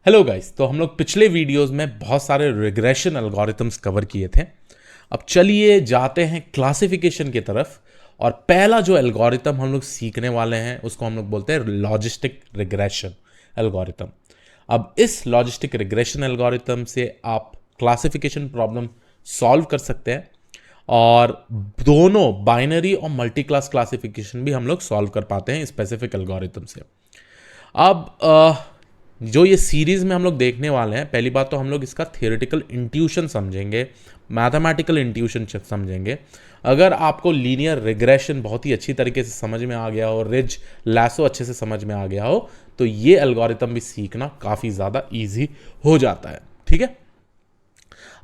Hello guys, तो हम लोग पिछले वीडियोस में बहुत सारे रिग्रेशन एल्गोरिथम्स कवर किए थे। अब चलिए जाते हैं क्लासिफिकेशन की तरफ। और पहला जो एल्गोरिथम हम लोग सीखने वाले हैं उसको हम लोग बोलते हैं लॉजिस्टिक रिग्रेशन एल्गोरिथम। अब इस लॉजिस्टिक रिग्रेशन एल्गोरिथम से आप क्लासिफिकेशन प्रॉब्लम सॉल्व कर सकते हैं और दोनों बाइनरी और मल्टी क्लास क्लासिफिकेशन भी हम लोग सॉल्व कर पाते हैं स्पेसिफिक एल्गोरिथम से। अब जो ये सीरीज में हम लोग देखने वाले हैं, पहली बात तो हम लोग इसका थियोरेटिकल इंट्यूशन समझेंगे, मैथमेटिकल इंट्यूशन समझेंगे। अगर आपको लीनियर रिग्रेशन बहुत ही अच्छी तरीके से समझ में आ गया हो, रिज लैसो अच्छे से समझ में आ गया हो, तो ये एल्गोरिथम भी सीखना काफ़ी ज़्यादा ईजी हो जाता है। ठीक है,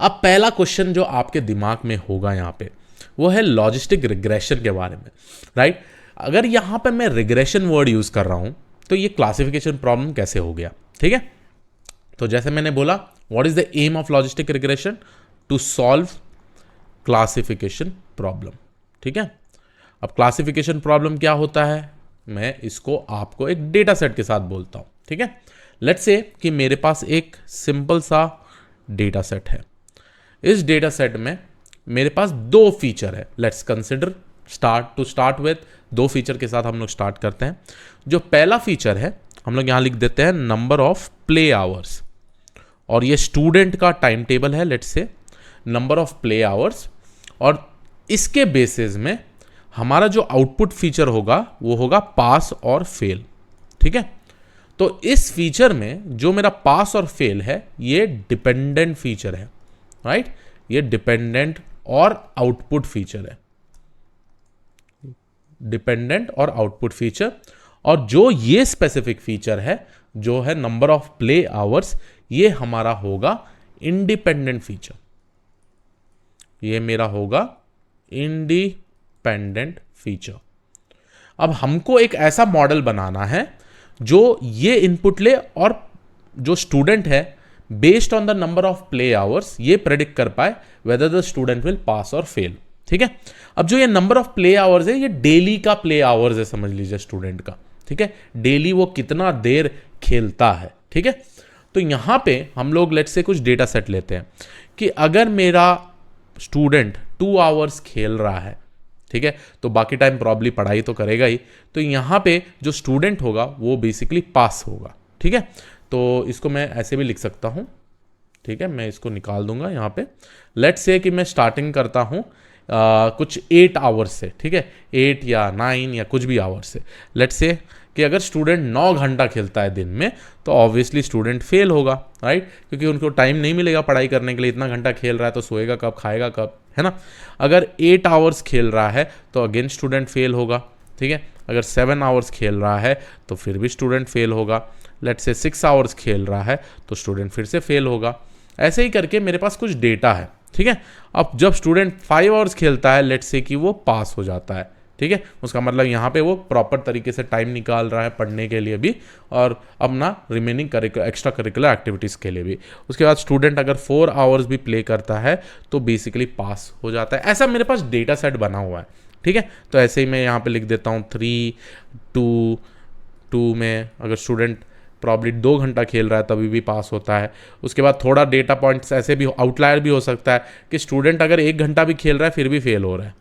अब पहला क्वेश्चन जो आपके दिमाग में होगा यहाँ पे वो है लॉजिस्टिक रिग्रेशन के बारे में, राइट। अगर यहाँ पे मैं रिग्रेशन वर्ड यूज़ कर रहा हूँ तो ये क्लासिफिकेशन प्रॉब्लम कैसे हो गया। ठीक है, तो जैसे मैंने बोला, what is the aim of logistic regression? To solve classification problem. ठीक है, अब क्लासिफिकेशन प्रॉब्लम क्या होता है, मैं इसको आपको एक डेटा सेट के साथ बोलता हूं। ठीक है, लेट्स से कि मेरे पास एक सिंपल सा डेटा सेट है। इस डेटा सेट में मेरे पास दो फीचर है। लेट्स कंसिडर स्टार्ट विथ दो फीचर के साथ हम लोग स्टार्ट करते हैं। जो पहला फीचर है हम लोग यहां लिख देते हैं नंबर ऑफ प्ले आवर्स, और ये स्टूडेंट का टाइम टेबल है। लेट्स से नंबर ऑफ प्ले आवर्स, और इसके बेसिस में हमारा जो आउटपुट फीचर होगा वो होगा पास और फेल। ठीक है, तो इस फीचर में जो मेरा पास और फेल है ये डिपेंडेंट फीचर है, राइट। ये डिपेंडेंट और आउटपुट फीचर है, डिपेंडेंट और आउटपुट फीचर। और जो ये स्पेसिफिक फीचर है जो है नंबर ऑफ प्ले आवर्स, ये हमारा होगा इंडिपेंडेंट फीचर। ये मेरा होगा इंडिपेंडेंट फीचर। अब हमको एक ऐसा मॉडल बनाना है जो ये इनपुट ले और जो स्टूडेंट है based on the number of play hours ये प्रेडिक्ट कर पाए whether the student will pass और फेल। ठीक है, अब जो ये नंबर ऑफ प्ले आवर्स है ये डेली का प्ले आवर्स है, समझ लीजिए स्टूडेंट का। ठीक है, डेली वो कितना देर खेलता है। ठीक है, तो यहां पे हम लोग लेट्स से कुछ डेटा सेट लेते हैं कि अगर मेरा स्टूडेंट 2 आवर्स खेल रहा है, ठीक है, तो बाकी टाइम प्रॉब्ली पढ़ाई तो करेगा ही, तो यहां पे जो स्टूडेंट होगा वो बेसिकली पास होगा। ठीक है, तो इसको मैं ऐसे भी लिख सकता हूं। ठीक है, मैं इसको निकाल दूंगा यहाँ पे। लेट्स से कि मैं स्टार्टिंग करता हूँ कुछ 8 आवर्स से। ठीक है, 8 या 9 या कुछ भी आवर्स से। लेट्स से कि अगर स्टूडेंट 9 घंटा खेलता है दिन में तो ऑब्वियसली स्टूडेंट फेल होगा, राइट, क्योंकि उनको टाइम नहीं मिलेगा पढ़ाई करने के लिए। इतना घंटा खेल रहा है तो सोएगा कब, खाएगा कब, है ना। अगर 8 आवर्स खेल रहा है तो अगेन स्टूडेंट फेल होगा। ठीक है, अगर 7 आवर्स खेल रहा है तो फिर भी स्टूडेंट फेल होगा। लेट्स से 6 आवर्स खेल रहा है तो स्टूडेंट फिर से फेल होगा। ऐसे ही करके मेरे पास कुछ डेटा है। ठीक है, अब जब स्टूडेंट 5 आवर्स खेलता है लेट्स से कि वो पास हो जाता है। ठीक है, उसका मतलब यहाँ पे वो प्रॉपर तरीके से टाइम निकाल रहा है पढ़ने के लिए भी और अपना रिमेनिंग एक्स्ट्रा करिकुलर एक्टिविटीज़ के लिए भी। उसके बाद स्टूडेंट अगर 4 आवर्स भी प्ले करता है तो बेसिकली पास हो जाता है। ऐसा मेरे पास डेटा सेट बना हुआ है। ठीक है, तो ऐसे ही मैं यहाँ पे लिख देता हूँ 3, 2 में अगर स्टूडेंट प्रॉब्ली 2 घंटा खेल रहा है तभी भी पास होता है। उसके बाद थोड़ा डेटा पॉइंट्स ऐसे भी आउटलायर भी हो सकता है कि स्टूडेंट अगर 1 घंटा भी खेल रहा है फिर भी फेल हो रहा है।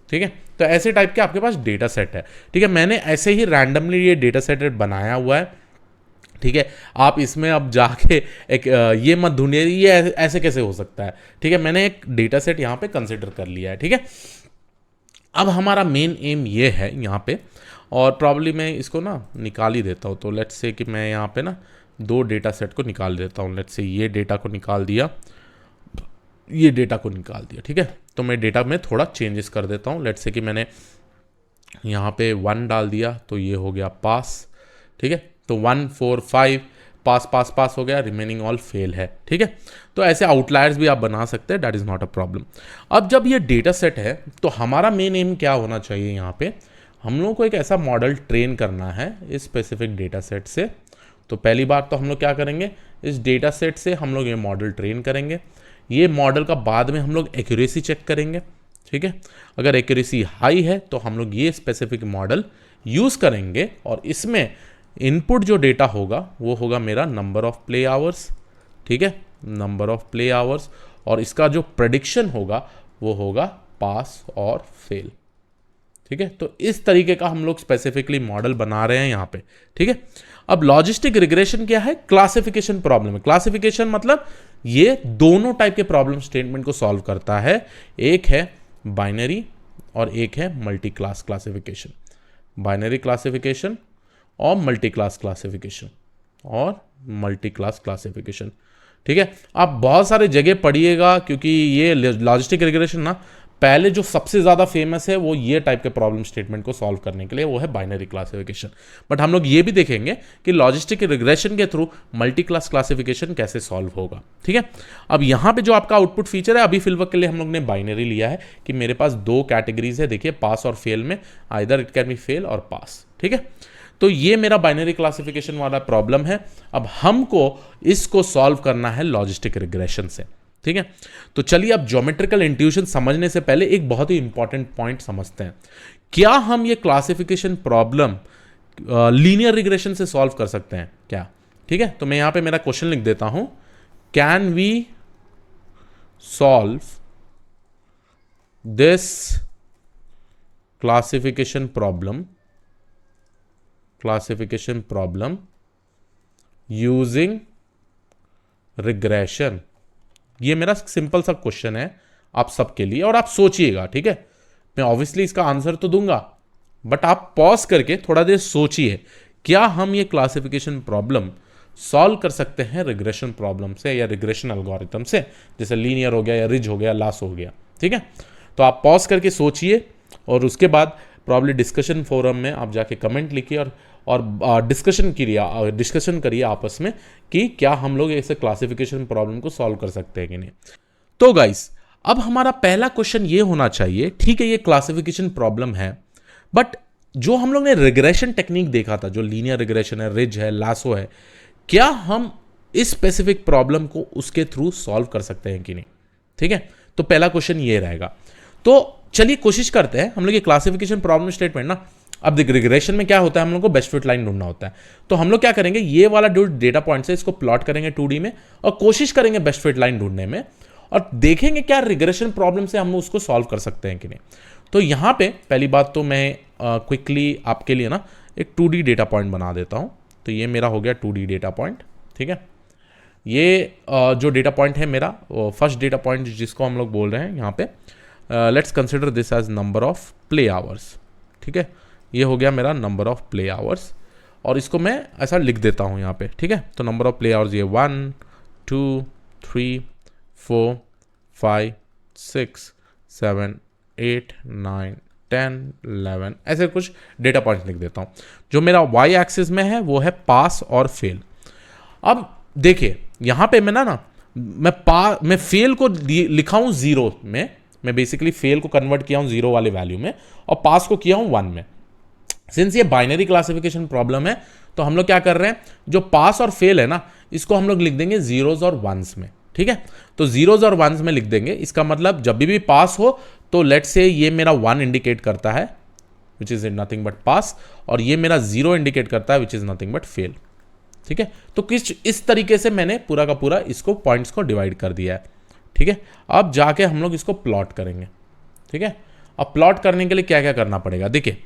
ठीक है, तो ऐसे टाइप के आपके पास डेटा सेट है। ठीक है, मैंने ऐसे ही रैंडमली ये डेटा सेट बनाया हुआ है। ठीक है, आप इसमें अब जाके एक ये मत ढूंढिए ये ऐसे कैसे हो सकता है। ठीक है, मैंने एक डेटा सेट यहाँ पे कंसिडर कर लिया है। ठीक है, अब हमारा मेन एम ये है यहाँ पे, और प्रॉब्ली मैं इसको ना निकाल ही देता हूँ। तो लेट्स से कि मैं यहाँ पे ना 2 डेटा सेट को निकाल देता हूँ। लेट्स से ये डेटा को निकाल दिया, ये डेटा को निकाल दिया। ठीक है, तो मैं डेटा में थोड़ा चेंजेस कर देता हूँ। लेट्स से कि मैंने यहाँ पे 1 डाल दिया तो ये हो गया पास। ठीक है, तो 1, 4, 5 पास पास पास हो गया, रिमेनिंग ऑल फेल है। ठीक है, तो ऐसे आउटलायर्स भी आप बना सकते हैं, that is not a problem. अब जब ये डेटा सेट है तो हमारा मेन एम क्या होना चाहिए, यहाँ पे हम लोगों को एक ऐसा मॉडल ट्रेन करना है इस स्पेसिफिक डेटा सेट से। तो पहली बात तो हम लोग क्या करेंगे, इस डेटा सेट से हम लोग ये मॉडल ट्रेन करेंगे। ये मॉडल का बाद में हम लोग एक्यूरेसी चेक करेंगे। ठीक है, अगर एक्यूरेसी हाई है तो हम लोग ये स्पेसिफिक मॉडल यूज़ करेंगे और इसमें इनपुट जो डेटा होगा वो होगा मेरा नंबर ऑफ प्ले आवर्स, ठीक है, नंबर ऑफ प्ले आवर्स, और इसका जो प्रेडिक्शन होगा वो होगा पास और फेल, ठीक है। तो इस तरीके का हम लोग स्पेसिफिकली मॉडल बना रहे हैं यहाँ पे, ठीक है। अब लॉजिस्टिक रिग्रेशन क्या है? क्लासिफिकेशन प्रॉब्लम है। क्लासिफिकेशन मतलब ये दोनों टाइप के प्रॉब्लम स्टेटमेंट को सॉल्व करता है, एक है बाइनरी और एक है multi class classification. Binary classification और मल्टी क्लास क्लासिफिकेशन, और मल्टी क्लास क्लासिफिकेशन, ठीक है। आप बहुत सारे जगह पढ़िएगा, क्योंकि ये लॉजिस्टिक रिग्रेशन ना पहले जो सबसे ज़्यादा फेमस है वो ये टाइप के प्रॉब्लम स्टेटमेंट को सॉल्व करने के लिए, वो है बाइनरी क्लासिफिकेशन। बट हम लोग ये भी देखेंगे कि लॉजिस्टिक रिग्रेशन के थ्रू मल्टी क्लास क्लासिफिकेशन कैसे सॉल्व होगा, ठीक है। अब यहाँ पे जो आपका आउटपुट फीचर है, अभी फिलहाल के लिए हम लोग ने बाइनरी लिया है कि मेरे पास दो कैटेगरीज है, देखिए पास और फेल में, either it can be fail और पास, ठीक है। तो ये मेरा बाइनरी क्लासिफिकेशन वाला प्रॉब्लम है। अब हमको इसको सॉल्व करना है लॉजिस्टिक रिग्रेशन से, ठीक है। तो चलिए अब ज्योमेट्रिकल इंट्यूशन समझने से पहले एक बहुत ही इंपॉर्टेंट पॉइंट समझते हैं। क्या हम ये क्लासिफिकेशन प्रॉब्लम लीनियर रिग्रेशन से सॉल्व कर सकते हैं क्या? ठीक है, तो मैं यहां पे मेरा क्वेश्चन लिख देता हूं, can we solve this classification problem using regression? ये मेरा सिंपल सा क्वेश्चन है आप सबके लिए, और आप सोचिएगा, ठीक है। मैं ऑब्वियसली इसका आंसर तो दूंगा, बट आप पॉज करके थोड़ा देर सोचिए, क्या हम ये क्लासिफिकेशन प्रॉब्लम सॉल्व कर सकते हैं रिग्रेशन प्रॉब्लम से या रिग्रेशन एल्गोरिथम से, जैसे लीनियर हो गया या रिज हो गया, लास हो गया, ठीक है। तो आप पॉज करके सोचिए, और उसके बाद प्रॉब्ली डिस्कशन फोरम में आप जाके कमेंट लिखिए और डिस्कशन करिए आपस में कि क्या हम लोग ऐसे क्लासिफिकेशन प्रॉब्लम को सॉल्व कर सकते हैं कि नहीं। तो गाइस, अब हमारा पहला क्वेश्चन ये होना चाहिए, ठीक है ये क्लासिफिकेशन प्रॉब्लम है, बट जो हम लोग ने रिग्रेशन टेक्निक देखा था, जो लीनियर रिग्रेशन है, रिज है, लासो है, क्या हम इस स्पेसिफिक प्रॉब्लम को उसके थ्रू सॉल्व कर सकते हैं कि नहीं, ठीक है। तो पहला क्वेश्चन ये रहेगा। तो चलिए कोशिश करते हैं हम लोग ये क्लासिफिकेशन प्रॉब्लम स्टेटमेंट ना, अब देख रिग्रेशन में क्या होता है, हम लोग को बेस्ट फिट लाइन ढूंढना होता है। तो हम लोग क्या करेंगे, ये वाला जो डेटा पॉइंट है इसको प्लॉट करेंगे 2D में और कोशिश करेंगे बेस्ट फिट लाइन ढूंढने में, और देखेंगे क्या रिग्रेशन प्रॉब्लम से हम उसको सॉल्व कर सकते हैं कि नहीं। तो यहाँ पे पहली बात तो मैं क्विकली आपके लिए ना एक 2D डेटा पॉइंट बना देता हूँ। तो ये मेरा हो गया 2D डेटा पॉइंट, ठीक है। ये जो डेटा पॉइंट है मेरा, फर्स्ट डेटा पॉइंट जिसको हम लोग बोल रहे हैं यहाँ पे, let's consider this as number of play hours, ठीक है। ये हो गया मेरा नंबर ऑफ प्ले आवर्स, और इसको मैं ऐसा लिख देता हूँ यहाँ पे, ठीक है। तो नंबर ऑफ प्ले आवर्स ये 1 2 3 4 5 6 7 8 9 10 11 ऐसे कुछ डेटा पॉइंट्स लिख देता हूँ। जो मेरा वाई एक्सिस में है वो है पास और फेल। अब देखिए यहाँ पे मैं फेल को लिखा हूँ 0 में, मैं बेसिकली फेल को कन्वर्ट किया हूँ 0 वाले वैल्यू में, और पास को किया हूँ 1 में। सिंस ये बाइनरी क्लासिफिकेशन प्रॉब्लम है, तो हम लोग क्या कर रहे हैं, जो पास और फेल है ना, इसको हम लोग लिख देंगे जीरोज और वंस में, ठीक है। तो जीरोज और वंस में लिख देंगे, इसका मतलब जब भी पास हो तो लेट्स से ये मेरा 1 इंडिकेट करता है विच इज नथिंग बट पास, और ये मेरा 0 इंडिकेट करता है which is nothing but fail, ठीक है। तो इस तरीके से मैंने पूरा का पूरा इसको पॉइंट्स को डिवाइड कर दिया है, ठीक है। अब जाके हम लोग इसको प्लॉट करेंगे, ठीक है। अब प्लॉट करने के लिए क्या क्या करना पड़ेगा, देखिए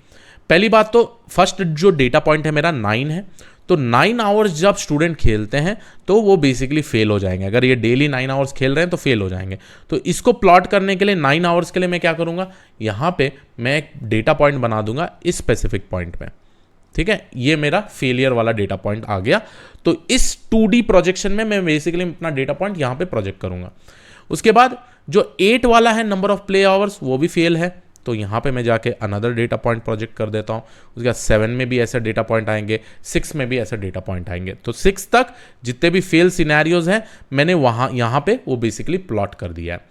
पहली बात तो फर्स्ट जो डेटा पॉइंट है मेरा 9 है, तो 9 आवर्स जब स्टूडेंट खेलते हैं तो वो बेसिकली फेल हो जाएंगे। अगर ये डेली 9 आवर्स खेल रहे हैं तो फेल हो जाएंगे। तो इसको प्लॉट करने के लिए 9 आवर्स के लिए मैं क्या करूंगा, यहाँ पे मैं एक डेटा पॉइंट बना दूंगा इस स्पेसिफिक पॉइंट में, ठीक है। ये मेरा फेलियर वाला डेटा पॉइंट आ गया। तो इस 2D प्रोजेक्शन में मैं बेसिकली अपना डेटा पॉइंट यहाँ पे प्रोजेक्ट करूंगा। उसके बाद जो 8 वाला है नंबर ऑफ प्ले आवर्स, वो भी फेल है, तो यहाँ पे मैं जाके अनदर डेटा पॉइंट प्रोजेक्ट कर देता हूँ। उसके बाद 7 में भी ऐसे डेटा पॉइंट आएंगे, 6 में भी ऐसे डेटा पॉइंट आएंगे। तो 6 तक जितने भी फेल सिनेरियोज हैं मैंने यहाँ पे वो बेसिकली प्लॉट कर दिया है।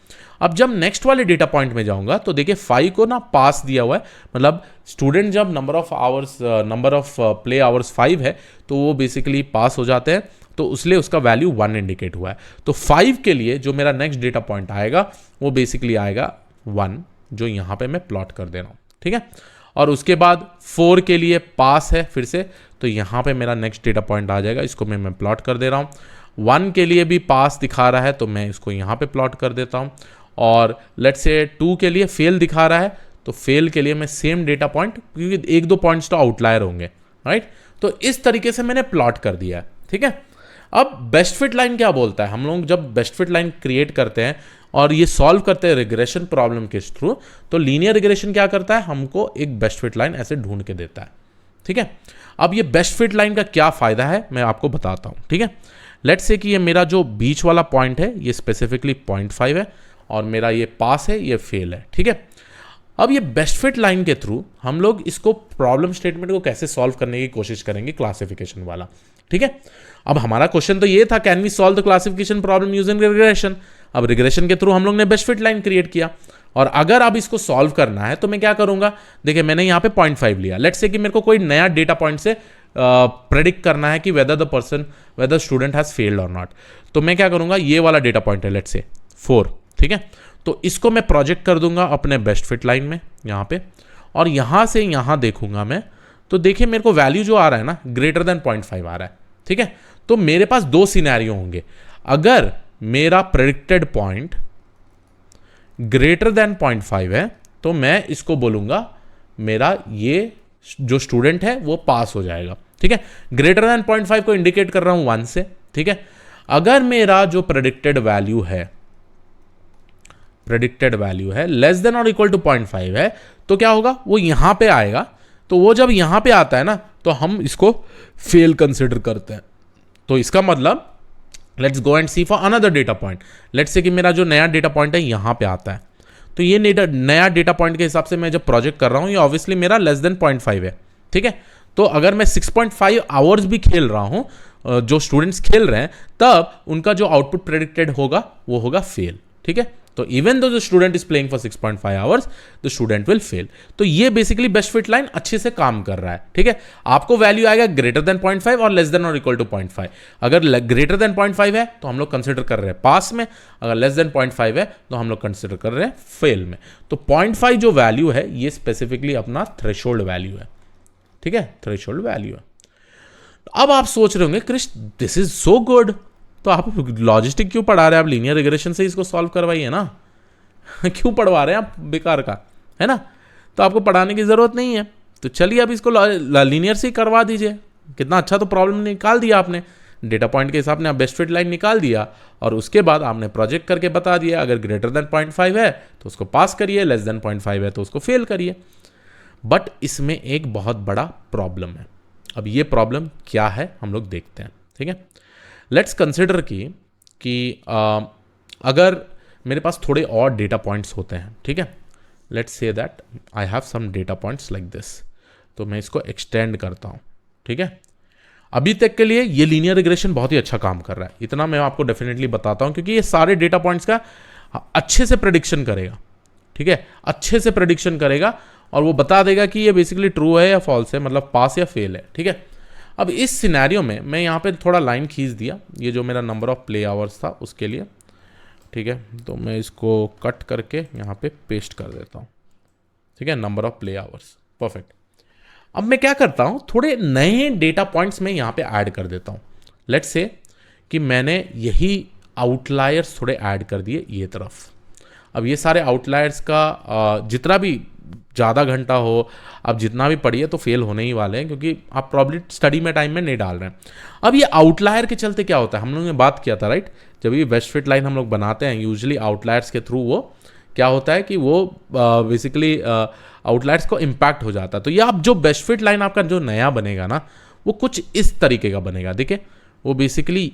अब जब नेक्स्ट वाले डेटा पॉइंट में जाऊंगा तो देखिए 5 को ना पास दिया हुआ है, मतलब स्टूडेंट जब नंबर ऑफ प्ले आवर्स 5 है तो वो बेसिकली पास हो जाते हैं, तो इसलिए उसका वैल्यू 1 इंडिकेट हुआ है। तो 5 के लिए जो मेरा नेक्स्ट डेटा पॉइंट आएगा वो बेसिकली आएगा 1, जो यहाँ पे मैं प्लॉट कर दे रहा हूँ, ठीक है। और उसके बाद 4 के लिए पास है फिर से, तो यहाँ पे मेरा नेक्स्ट डेटा पॉइंट आ जाएगा, इसको मैं प्लॉट कर दे रहा हूँ। 1 के लिए भी पास दिखा रहा है तो मैं इसको यहाँ पे प्लॉट कर देता हूँ, और लेट्स से 2 के लिए फेल दिखा रहा है तो फेल के लिए मैं सेम डेटा पॉइंट, क्योंकि 1-2 पॉइंट्स तो आउटलायर होंगे, राइट। तो इस तरीके से मैंने प्लॉट कर दिया है, ठीक है। अब बेस्ट फिट लाइन क्या बोलता है, हम लोग जब बेस्ट फिट लाइन क्रिएट करते हैं और ये सॉल्व करते हैं रिग्रेशन प्रॉब्लम के थ्रू, तो लीनियर रिग्रेशन क्या करता है, हमको एक बेस्ट फिट लाइन ऐसे ढूंढ के देता है, ठीक है। अब ये बेस्ट फिट लाइन का क्या फायदा है मैं आपको बताता हूं, ठीक है। लेट्स से कि ये मेरा जो बीच वाला पॉइंट है ये स्पेसिफिकली 0.5 है, और मेरा ये पास है, ये फेल है, ठीक है। अब ये बेस्ट फिट लाइन के थ्रू हम लोग इसको प्रॉब्लम स्टेटमेंट को कैसे सॉल्व करने की कोशिश करेंगे, क्लासिफिकेशन वाला, ठीक है। अब हमारा क्वेश्चन तो ये था, can we solve the classification problem using regression. अब रिग्रेशन के थ्रू हम लोग ने बेस्ट फिट लाइन क्रिएट किया, और अगर अब इसको सॉल्व करना है तो मैं क्या करूंगा, देखिए मैंने यहाँ पे 0.5 लिया। लेट्स से कि मेरे को कोई नया डेटा पॉइंट से प्रेडिक्ट करना है कि वेदर स्टूडेंट हैज फेल्ड और नॉट, तो मैं क्या करूंगा, ये वाला डेटा पॉइंट है लेट्स से 4, ठीक है। तो इसको मैं प्रोजेक्ट कर दूंगा अपने बेस्ट फिट लाइन में यहाँ पे, और यहाँ से यहाँ देखूंगा मैं, तो देखिए मेरे को वैल्यू जो आ रहा है ना ग्रेटर देन 0.5 आ रहा है, ठीक है। तो मेरे पास 2 सिनेरियो होंगे, अगर मेरा प्रेडिक्टेड पॉइंट ग्रेटर देन 0.5 है तो मैं इसको बोलूंगा मेरा ये जो स्टूडेंट है वो पास हो जाएगा, ठीक है। ग्रेटर देन 0.5 को इंडिकेट कर रहा हूं 1 से, ठीक है। अगर मेरा जो प्रेडिक्टेड वैल्यू है लेस देन और इक्वल टू 0.5 है, तो क्या होगा, वो यहां पे आएगा। तो वो जब यहां पे आता है ना तो हम इसको फेल कंसिडर करते हैं। तो इसका मतलब let's go and see for another data point. Let's से कि मेरा जो नया डेटा पॉइंट है यहां पे आता है, तो ये नया डेटा पॉइंट के हिसाब से मैं जब प्रोजेक्ट कर रहा हूं, ये ऑब्वियसली मेरा लेस देन 0.5 है, ठीक है। तो अगर मैं 6.5 आवर्स भी खेल रहा हूं, जो स्टूडेंट्स खेल रहे हैं, तब उनका जो आउटपुट प्रेडिक्टेड होगा वो होगा फेल, ठीक है। तो even though the student is playing for 6.5 hours, the student will fail. तो ये बेसिकली बेस्ट फिट लाइन अच्छे से काम कर रहा है, ठीक है। आपको वैल्यू आएगा ग्रेटर देन 0.5 और लेस देन और इक्वल टू 0.5। अगर ग्रेटर देन 0.5 है तो हम लोग कंसिडर कर रहे हैं पास में, अगर लेस देन 0.5 है तो हम लोग कंसिडर कर रहे हैं फेल में। तो 0.5 जो वैल्यू है ये स्पेसिफिकली अपना थ्रेशोल्ड वैल्यू है, ठीक है, थ्रेशोल्ड वैल्यू है। अब आप सोच रहे होंगे Krish this is so good, तो आप लॉजिस्टिक क्यों पढ़ा रहे हैं, आप लीनियर रिग्रेशन से इसको सॉल्व करवाइए ना क्यों पढ़वा रहे हैं आप बेकार का, है ना। तो आपको पढ़ाने की जरूरत नहीं है, तो चलिए अब इसको लीनियर से ही करवा दीजिए। कितना अच्छा तो प्रॉब्लम निकाल दिया आपने, डेटा पॉइंट के हिसाब से आप बेस्ट फिट लाइन निकाल दिया, और उसके बाद आपने प्रोजेक्ट करके बता दिया अगर ग्रेटर देन 0.5 है तो उसको पास करिए, लेस देन 0.5 है तो उसको फेल करिए। बट इसमें एक बहुत बड़ा प्रॉब्लम है। अब ये प्रॉब्लम क्या है हम लोग देखते हैं, ठीक है। लेट्स कंसिडर कि अगर मेरे पास थोड़े और डेटा पॉइंट्स होते हैं, ठीक है। Let's say that I have some data points like this, तो मैं इसको एक्सटेंड करता हूं, ठीक है। अभी तक के लिए ये लीनियर रिग्रेशन बहुत ही अच्छा काम कर रहा है, इतना मैं आपको डेफिनेटली बताता हूं, क्योंकि ये सारे डेटा पॉइंट्स का अच्छे से प्रेडिक्शन करेगा, ठीक है, अच्छे से प्रेडिक्शन करेगा, और वो बता देगा कि ये बेसिकली ट्रू है या फॉल्स है, मतलब पास या फेल है, ठीक है। अब इस सिनेरियो में मैं यहाँ पे थोड़ा लाइन खींच दिया, ये जो मेरा नंबर ऑफ प्ले आवर्स था उसके लिए, ठीक है। तो मैं इसको कट करके यहाँ पे पेस्ट कर देता हूँ, ठीक है, number of play hours, perfect. अब मैं क्या करता हूँ, थोड़े नए डेटा पॉइंट्स में यहाँ पे ऐड कर देता हूँ। लेट्स से कि मैंने यही आउटलायर्स थोड़े ऐड कर दिए ये तरफ। अब ये सारे आउटलायर्स का जितना भी ज़्यादा घंटा हो, आप जितना भी पढ़िए तो फेल होने ही वाले हैं, क्योंकि आप प्रॉब्लम स्टडी में टाइम में नहीं डाल रहे हैं। अब ये आउटलायर के चलते क्या होता है, हम लोगों ने बात किया था, राइट, जब ये बेस्ट फिट लाइन हम लोग बनाते हैं यूजुअली आउटलायर्स के थ्रू, वो क्या होता है कि वो बेसिकली आउटलायर्स को इम्पैक्ट हो जाता है। तो ये आप जो बेस्ट फिट लाइन आपका जो नया बनेगा ना, वो कुछ इस तरीके का बनेगा, देखिए वो बेसिकली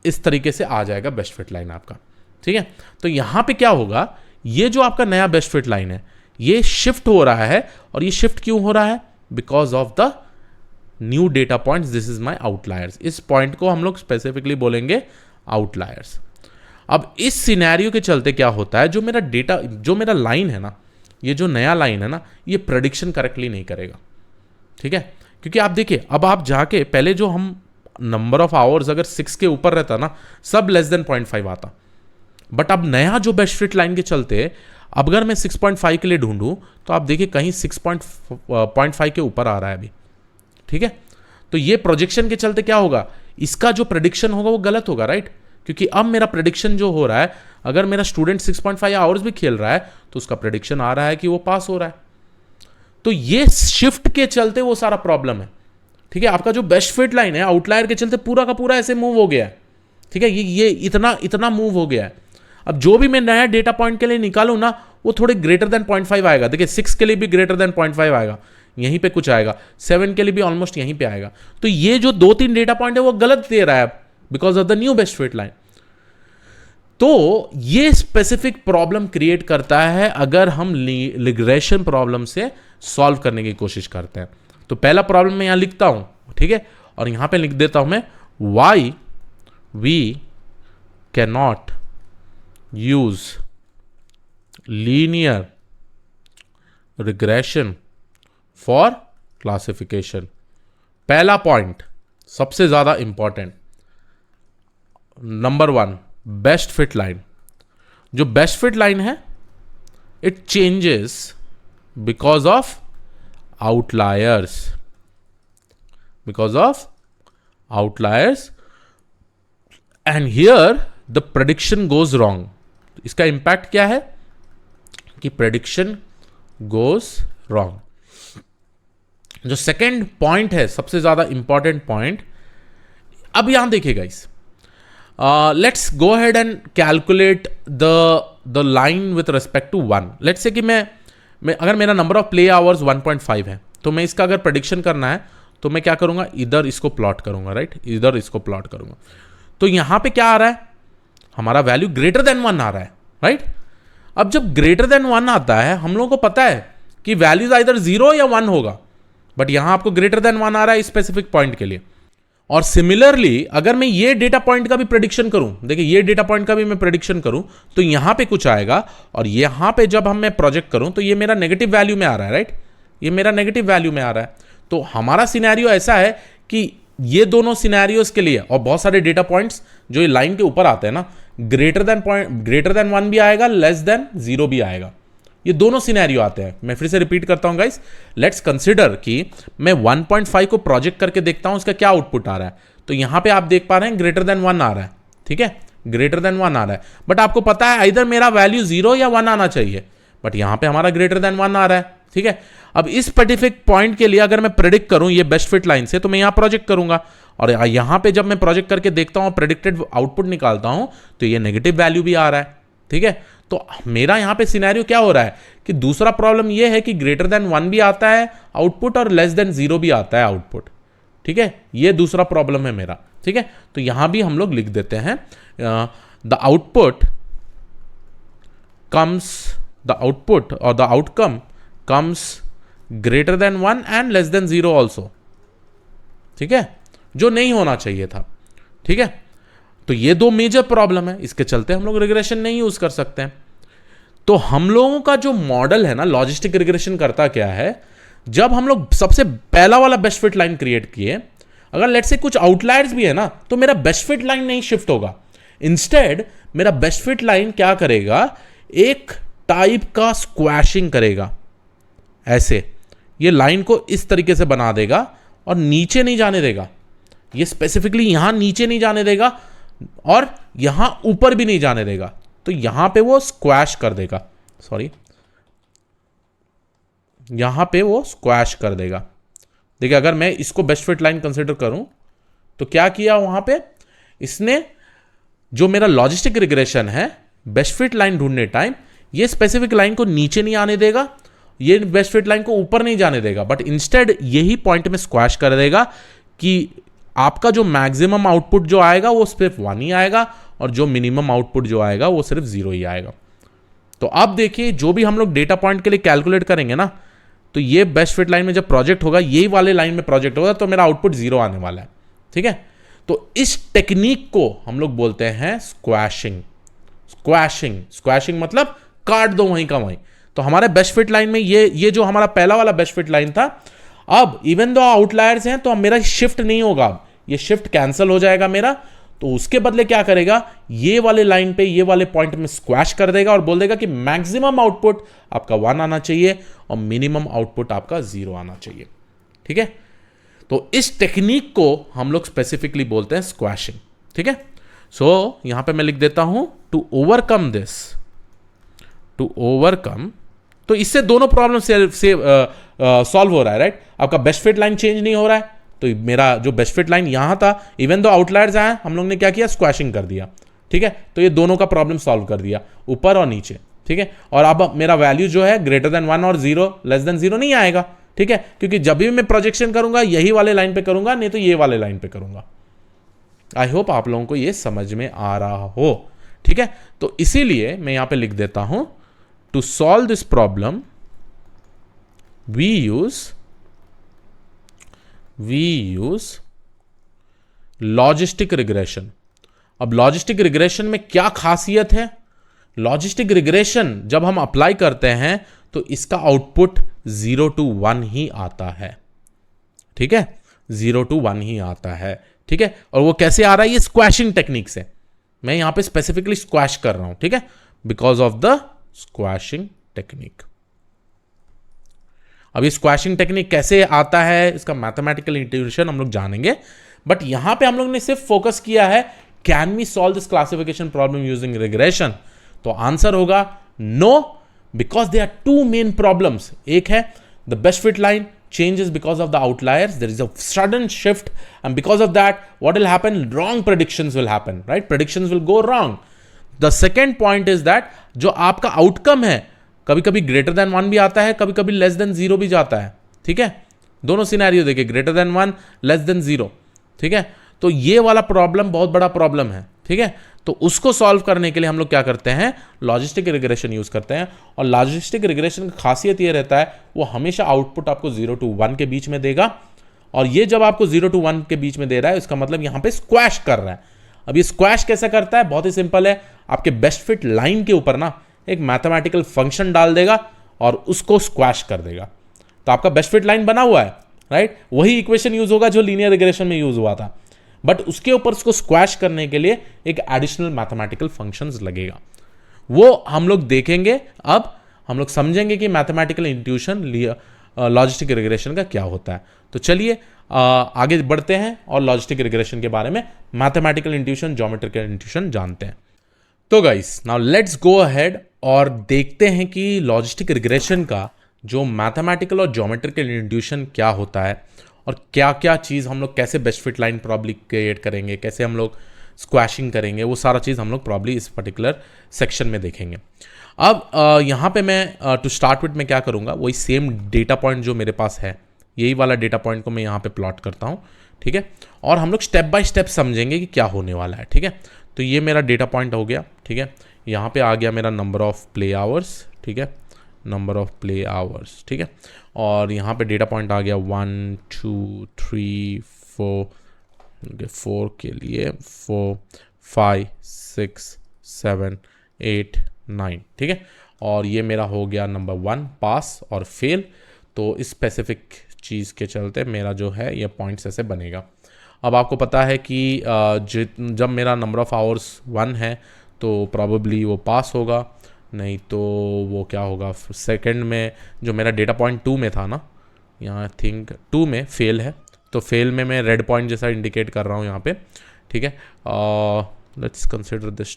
इस तरीके से आ जाएगा बेस्ट फिट लाइन आपका, ठीक है। तो यहाँ पे क्या होगा, ये जो आपका नया बेस्ट फिट लाइन है ये शिफ्ट हो रहा है, और ये शिफ्ट क्यों हो रहा है, because of the new data points, this is my outliers. इस पॉइंट को हम लोग स्पेसिफिकली बोलेंगे आउटलायर्स। अब इस सिनेरियो के चलते क्या होता है, जो मेरा डेटा, जो मेरा लाइन है ना, ये जो नया लाइन है ना, ये प्रेडिक्शन करेक्टली नहीं करेगा, ठीक है। क्योंकि आप देखिए, अब आप जाके पहले जो हम नंबर ऑफ आवर्स अगर 6 के ऊपर रहता ना, सब लेस देन 0.5 आता, बट अब नया जो बेस्ट फिट लाइन के चलते अब अगर मैं 6.5 के लिए ढूंढूं तो आप देखिए कहीं 6.5 के ऊपर आ रहा है अभी, ठीक है। तो ये प्रोजेक्शन के चलते क्या होगा, इसका जो प्रेडिक्शन होगा वो गलत होगा, राइट। क्योंकि अब मेरा प्रेडिक्शन जो हो रहा है, अगर मेरा स्टूडेंट 6.5 आवर्स भी खेल रहा है तो उसका प्रेडिक्शन आ रहा है कि वो पास हो रहा है। तो ये शिफ्ट के चलते वो सारा प्रॉब्लम है, ठीक है। आपका जो बेस्ट फिट लाइन है आउटलायर के चलते पूरा का पूरा ऐसे मूव हो गया है, ठीक है। ये इतना मूव हो गया है। अब जो भी मैं नया डेटा पॉइंट के लिए निकालूं ना, वो थोड़े ग्रेटर देन 0.5 आएगा। देखिए 6 के लिए भी ग्रेटर देन 0.5 आएगा, यहीं पे कुछ आएगा, 7 के लिए भी ऑलमोस्ट यहीं पे आएगा। तो ये जो 2-3 डेटा पॉइंट है वो गलत दे रहा है because of the new best fit line. तो ये स्पेसिफिक प्रॉब्लम क्रिएट करता है अगर हम रिग्रेशन प्रॉब्लम से सॉल्व करने की कोशिश करते हैं। तो पहला प्रॉब्लम मैं यहां लिखता हूं, ठीक है, और यहां पे लिख देता हूं मैं why we cannot use linear regression for classification। पहला पॉइंट सबसे ज्यादा important, number 1 best fit line. जो बेस्ट फिट लाइन है it changes because of outliers, because of outliers, and here the prediction goes wrong। इसका impact क्या है कि prediction goes wrong. जो सेकेंड पॉइंट है सबसे ज्यादा इंपॉर्टेंट पॉइंट, अब यहां देखिएगा इस let's go ahead and calculate the line with respect to 1। लेट्स से कि मैं अगर मेरा नंबर ऑफ प्ले आवर्स 1.5 है तो मैं इसका अगर प्रेडिक्शन करना है तो मैं क्या करूंगा, इधर इसको प्लॉट करूंगा, राइट, इधर इसको प्लॉट करूंगा। तो यहां पे क्या आ रहा है, हमारा वैल्यू ग्रेटर देन 1 आ रहा है, राइट। अब जब ग्रेटर देन 1 आता है, हम लोगों को पता है कि वैल्यूज इधर 0 या 1 होगा, बट यहां आपको ग्रेटर देन 1 आ रहा है स्पेसिफिक पॉइंट के लिए। और सिमिलरली अगर मैं ये डेटा पॉइंट का भी प्रेडिक्शन करूं, देखिए ये डेटा पॉइंट का भी मैं प्रेडिक्शन करूं तो यहां पे कुछ आएगा, और यहां पे जब हम मैं प्रोजेक्ट करूं तो ये मेरा नेगेटिव वैल्यू में आ रहा है, राइट, ये मेरा नेगेटिव वैल्यू में आ रहा है। तो हमारा सिनेरियो ऐसा है कि ये दोनों सिनेरियोस के लिए, और बहुत सारे डेटा पॉइंट्स जो ये लाइन के ऊपर आते हैं ना, ग्रेटर देन 1 भी आएगा, लेस देन 0 भी आएगा, ये दोनों सिनेरियो आते हैं। मैं फिर से रिपीट करता हूं गाइस, लेट्स कंसिडर कि मैं 1.5 को प्रोजेक्ट करके देखता हूं इसका क्या आउटपुट आ रहा है। तो यहां पे आप देख पा रहे हैं ग्रेटर देन 1 आ रहा है, ठीक है, ग्रेटर देन 1 आ रहा है, बट आपको पता है इधर मेरा वैल्यू 0 या 1 आना चाहिए, बट यहां पे हमारा ग्रेटर देन 1 आ रहा है, ठीक है। अब इस स्पेसिफिक पॉइंट के लिए अगर मैं प्रेडिक्ट करूं ये बेस्ट फिट लाइन से, तो मैं यहां प्रोजेक्ट करूंगा, और यहां पे जब मैं प्रोजेक्ट करके देखता हूं, प्रेडिक्टेड आउटपुट निकालता हूं, तो ये नेगेटिव वैल्यू भी आ रहा है, ठीक है। तो मेरा यहां पे सिनेरियो क्या हो रहा है कि दूसरा प्रॉब्लम ये है कि ग्रेटर देन 1 भी आता है आउटपुट और लेस देन 0 भी आता है आउटपुट, ठीक है, ये दूसरा प्रॉब्लम है मेरा, ठीक है। तो यहां भी हम लोग लिख देते हैं द आउटपुट और the outcome comes greater than 1 and less than 0 also, ठीक है, जो नहीं होना चाहिए था, ठीक है। तो ये दो मेजर प्रॉब्लम है, इसके चलते हम लोग रिग्रेशन नहीं यूज कर सकते हैं। तो हम लोगों का जो मॉडल है ना, लॉजिस्टिक रिग्रेशन करता क्या है, जब हम लोग सबसे पहला वाला बेस्ट फिट लाइन क्रिएट किए, अगर लेट्स से कुछ आउटलायर्स भी है ना, तो मेरा बेस्ट फिट लाइन नहीं शिफ्ट होगा, इंस्टेड मेरा बेस्ट फिट लाइन क्या करेगा, एक टाइप का स्क्वैशिंग करेगा, ऐसे ये लाइन को इस तरीके से बना देगा और नीचे नहीं जाने देगा, ये स्पेसिफिकली यहां नीचे नहीं जाने देगा और यहां ऊपर भी नहीं जाने देगा, तो यहां पे वो स्क्वैश कर देगा, यहां पे वो स्क्वैश कर देगा। देखिए अगर मैं इसको बेस्ट फिट लाइन कंसीडर करूं तो क्या किया वहां पे, इसने जो मेरा लॉजिस्टिक रिग्रेशन है बेस्ट फिट लाइन ढूंढने टाइम, ये स्पेसिफिक लाइन को नीचे नहीं आने देगा, ये बेस्ट फिट लाइन को ऊपर नहीं जाने देगा, बट इंस्टेड यही पॉइंट में स्क्वैश कर देगा कि आपका जो मैक्सिमम आउटपुट जो आएगा वो सिर्फ 1 ही आएगा और जो मिनिमम आउटपुट जो आएगा वो सिर्फ 0 ही आएगा। तो अब देखिए जो भी हम लोग डेटा पॉइंट के लिए कैलकुलेट करेंगे ना, तो ये बेस्ट फिट लाइन में जब प्रोजेक्ट होगा, यही वाले लाइन में प्रोजेक्ट होगा, तो मेरा आउटपुट 0 आने वाला है, ठीक है। तो इस टेक्निक को हम लोग बोलते हैं स्क्वैशिंग। स्क्वैशिंग मतलब काट दो वहीं का वहीं। तो हमारे बेस्ट फिट लाइन में ये जो हमारा पहला वाला बेस्ट फिट लाइन था, अब इवन दो आउटलायर्स हैं तो मेरा शिफ्ट नहीं होगा, ये शिफ्ट कैंसिल हो जाएगा मेरा, तो उसके बदले क्या करेगा, ये वाले लाइन पे ये वाले पॉइंट में स्क्वैश कर देगा और बोल देगा कि मैक्सिमम आउटपुट आपका 1 आना चाहिए और मिनिमम आउटपुट आपका 0 आना चाहिए। ठीक है, तो इस टेक्निक को हम लोग स्पेसिफिकली बोलते हैं स्क्वैशिंग। ठीक है, सो यहां पे मैं लिख देता हूं to overcome this, to overcome, तो इससे दोनों प्रॉब्लम से सॉल्व हो रहा है, राइट। आपका बेस्ट फिट लाइन चेंज नहीं हो रहा है, तो मेरा जो बेस्ट फिट लाइन यहां था, इवन दो आउटलायर्स आए, हम लोग ने क्या किया, स्क्वैशिंग कर दिया। ठीक है, तो ये दोनों का प्रॉब्लम सॉल्व कर दिया, ऊपर और नीचे। ठीक है, और अब मेरा वैल्यू जो है ग्रेटर देन 1 और 0 लेस देन 0 नहीं आएगा। ठीक है, क्योंकि जब भी मैं प्रोजेक्शन करूंगा यही वाले लाइन पे करूंगा, नहीं तो ये वाले लाइन पे करूंगा। आई होप आप लोगों को ये समझ में आ रहा हो। ठीक है, तो इसीलिए मैं यहां पे लिख देता हूं to solve this problem we use logistic regression. अब लॉजिस्टिक रिग्रेशन में क्या खासियत है, लॉजिस्टिक रिग्रेशन जब हम अप्लाई करते हैं तो इसका आउटपुट 0 to 1 ही आता है। ठीक है, 0 to 1 ही आता है। ठीक है, और वो कैसे आ रहा है, ये स्क्वैशिंग टेक्निक से। मैं यहां पे स्पेसिफिकली स्क्वैश कर रहा हूं। ठीक है, बिकॉज ऑफ द स्क्वैशिंग टेक्निक। अब ये स्क्वैशिंग टेक्निक कैसे आता है, इसका मैथमेटिकल इंट्यूशन हम लोग जानेंगे, बट यहां पे हम लोग ने सिर्फ फोकस किया है can we solve this classification problem using regression. तो आंसर होगा no, because they are two main problems. एक है the best fit line changes because of the outliers, there is a sudden shift, and because of that what will happen, wrong predictions will happen, right, predictions will go wrong. The second point is that जो आपका outcome है कभी कभी greater than 1 भी आता है, कभी कभी लेस देन 0 भी जाता है। ठीक है, दोनों सिनेरियो देखिए, ग्रेटर देन 1 लेस देन 0। ठीक है, तो ये वाला प्रॉब्लम बहुत बड़ा प्रॉब्लम है। ठीक है, तो उसको सॉल्व करने के लिए हम लोग क्या करते हैं, लॉजिस्टिक रिग्रेशन यूज करते हैं। और लॉजिस्टिक रिग्रेशन की खासियत ये रहता है वो हमेशा आउटपुट आपको 0 to 1 के बीच में देगा, और ये जब आपको 0 to 1 के बीच में दे रहा है इसका मतलब यहां पे स्क्वैश कर रहा है। अब ये स्क्वैश कैसे करता है, बहुत ही सिंपल है, आपके बेस्ट फिट लाइन के ऊपर ना एक मैथमेटिकल फंक्शन डाल देगा और उसको स्क्वैश कर देगा। तो आपका बेस्ट फिट लाइन बना हुआ है, राइट, वही इक्वेशन यूज होगा जो लीनियर रिग्रेशन में यूज हुआ था, बट उसके ऊपर उसको स्क्वैश करने के लिए एक एडिशनल मैथमेटिकल फंक्शंस लगेगा। वो हम लोग देखेंगे, अब हम लोग समझेंगे कि मैथमेटिकल इंट्यूशन लॉजिस्टिक रिग्रेशन का क्या होता है। तो चलिए आगे बढ़ते हैं और लॉजिस्टिक रिग्रेशन के बारे में, मैथमेटिकल इंट्यूशन, ज्योमेट्रिकल इंट्यूशन जानते हैं। तो guys now let's go ahead और देखते हैं कि लॉजिस्टिक रिग्रेशन का जो मैथमेटिकल और ज्योमेट्रिकल इंट्यूशन क्या होता है और क्या क्या चीज़ हम लोग कैसे best fit line probably create करेंगे, कैसे हम लोग स्क्वैशिंग करेंगे, वो सारा चीज़ हम लोग प्रॉब्ली इस पर्टिकुलर सेक्शन में देखेंगे। अब यहाँ पे मैं टू स्टार्ट विथ मैं क्या करूँगा, वही सेम डेटा पॉइंट जो मेरे पास है, यही वाला डेटा पॉइंट को मैं यहाँ पे प्लॉट करता हूँ। ठीक है, और हम लोग स्टेप बाय स्टेप समझेंगे कि क्या होने वाला है। ठीक है, तो ये मेरा डेटा पॉइंट हो गया। ठीक है, यहाँ पे आ गया मेरा नंबर ऑफ प्ले आवर्स। ठीक है, नंबर ऑफ प्ले आवर्स। ठीक है, और यहाँ पे डेटा पॉइंट आ गया 1 2 3 4, 4 के लिए 4 5 6 7 8 9। ठीक है, और ये मेरा हो गया नंबर 1 पास और फेल। तो इस स्पेसिफिक चीज़ के चलते मेरा जो है ये पॉइंट्स ऐसे बनेगा। अब आपको पता है कि जब मेरा नंबर ऑफ आवर्स 1 है तो प्रॉबेबली वो पास होगा, नहीं तो वो क्या होगा, सेकंड में जो मेरा डेटा पॉइंट 2 में था ना, यहाँ थिंक 2 में फेल है, तो फेल में मैं रेड पॉइंट जैसा इंडिकेट कर रहा हूँ यहाँ पे। ठीक है, लेट्स कंसिडर दिस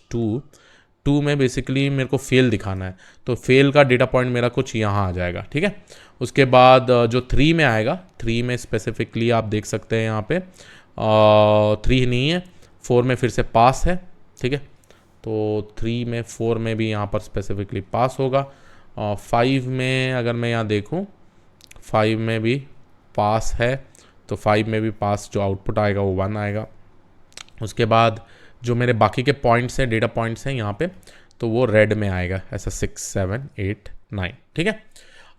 2 में बेसिकली मेरे को फेल दिखाना है, तो फेल का डेटा पॉइंट मेरा कुछ यहाँ आ जाएगा। ठीक है, उसके बाद जो 3 में आएगा, 3 में स्पेसिफिकली आप देख सकते हैं यहाँ पे 3 नहीं है, 4 में फिर से पास है। ठीक है, तो 3 में 4 में भी यहाँ पर स्पेसिफिकली पास होगा। 5 में अगर मैं यहाँ देखूँ, 5 में भी पास है, तो 5 में भी पास, जो आउटपुट आएगा वो 1 आएगा। उसके बाद जो मेरे बाकी के पॉइंट्स हैं, डेटा पॉइंट्स हैं यहाँ पे, तो वो रेड में आएगा ऐसा 6 7 8 9। ठीक है,